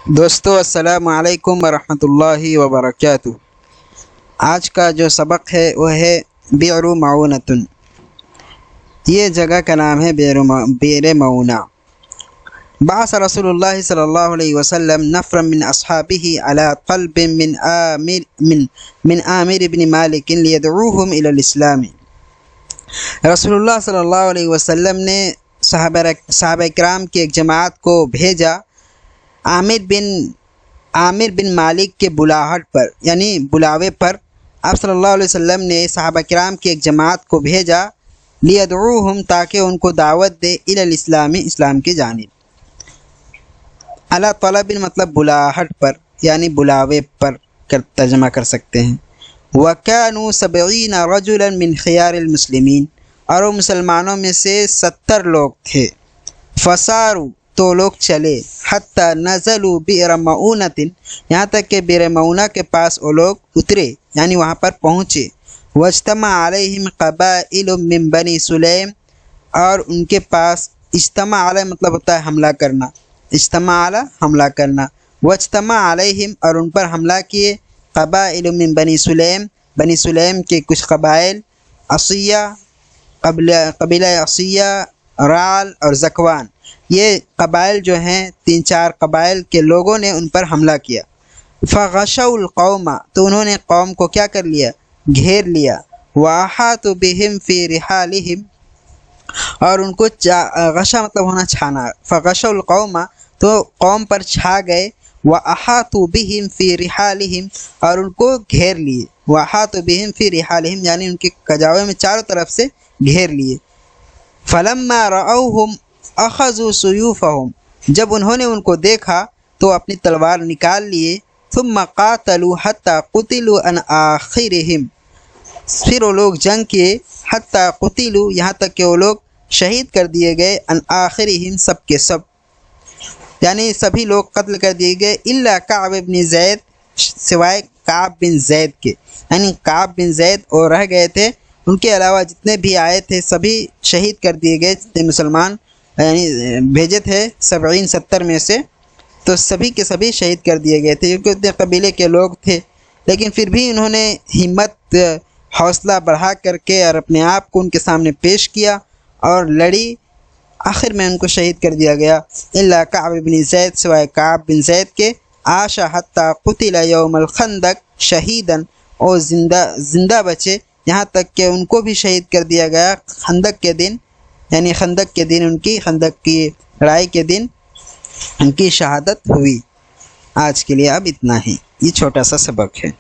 دوستو السلام علیکم ورحمۃ اللہ وبرکاتہ۔ آج کا جو سبق ہے وہ ہے بئر معونۃ۔ یہ جگہ کا نام ہے بئر معونہ۔ بعث رسول اللہ صلی اللہ علیہ وسلم نفرا من اصحابہ علی قلب من عامر بن مالک لیدعوہم الی الاسلام۔ رسول اللہ صلی اللہ علیہ وسلم نے صحابہ کرام کی ایک جماعت کو بھیجا عامر بن مالک کے بلاہٹ پر، یعنی بلاوے پر آپ صلی اللہ علیہ وسلم نے صحابہ کرام کی ایک جماعت کو بھیجا لیدعوہم، تاکہ ان کو دعوت دے الی الاسلام، اسلام کی جانب۔ علی طلب مطلب بلاہٹ پر، یعنی بلاوے پر ترجمہ کر سکتے ہیں۔ وَكَانُوا 70 رَجُلًا مِنْ خِيَارِ الْمُسْلِمِينَ، اور وہ مسلمانوں میں سے 70 لوگ تھے۔ فَصَارُوا، تو لوگ چلے، حتی نزلوا بئر معونۃ، یہاں تک کہ بئر معونہ کے پاس وہ لوگ اترے، یعنی وہاں پر پہنچے۔ واجتمع علیہم قبائل من بنی سلیم، اور ان کے پاس اجتماع علیہ مطلب ہوتا ہے حملہ کرنا، اجتماع علی حملہ کرنا۔ واجتمع علیہم، اور ان پر حملہ کیے، قبائل من بنی سلیم، بنی سلیم کے کچھ قبائل، عصیہ قبیلہ عصیہ، رعل اور زکوان، یہ قبائل جو ہیں 3-4 قبائل کے لوگوں نے ان پر حملہ کیا۔ فغشوا القوم، تو انہوں نے قوم کو کیا کر لیا، گھیر لیا۔ واحاطوا بهم فی رحالہم، اور ان کو غشا مطلب ہونا چھانا، فغشوا القوم، تو قوم پر چھا گئے۔ واحاطوا بهم فی رحالہم، اور ان کو گھیر لیے۔ واحاطوا بهم فی رحالہم، یعنی ان کے کجاوے میں چاروں طرف سے گھیر لیے۔ فلما رأوہم اخذوا سیوفہم، جب انہوں نے ان کو دیکھا تو اپنی تلوار نکال لیے۔ ثم قاتلوا حتی قتلوا عن آخرہم، پھر وہ لوگ جنگ کیے، حتی قتلوا، یہاں تک کہ وہ لوگ شہید کر دیے گئے، عن آخرہم، سب کے سب، یعنی سبھی لوگ قتل کر دیے گئے، الا کعب بن زید، سوائے کعب بن زید کے، یعنی کعب بن زید اور رہ گئے تھے، ان کے علاوہ جتنے بھی آئے تھے سبھی شہید کر دیے گئے، جتنے مسلمان یعنی بھیجے تھے 70 میں سے، تو سبھی کے سبھی شہید کر دیے گئے تھے، کیونکہ اتنے قبیلے کے لوگ تھے۔ لیکن پھر بھی انہوں نے ہمت، حوصلہ بڑھا کر کے اور اپنے آپ کو ان کے سامنے پیش کیا اور لڑی، آخر میں ان کو شہید کر دیا گیا۔ الا کعب بن زید، سوائے کعب بن زید کے، عاش حتی قتل یوم الخندق شہیدا، اور زندہ بچے یہاں تک کہ ان کو بھی شہید کر دیا گیا خندق کے دن، یعنی خندق کے دن، ان کی خندق کی لڑائی کے دن ان کی شہادت ہوئی۔ آج کے لیے اب اتنا ہی، یہ چھوٹا سا سبق ہے۔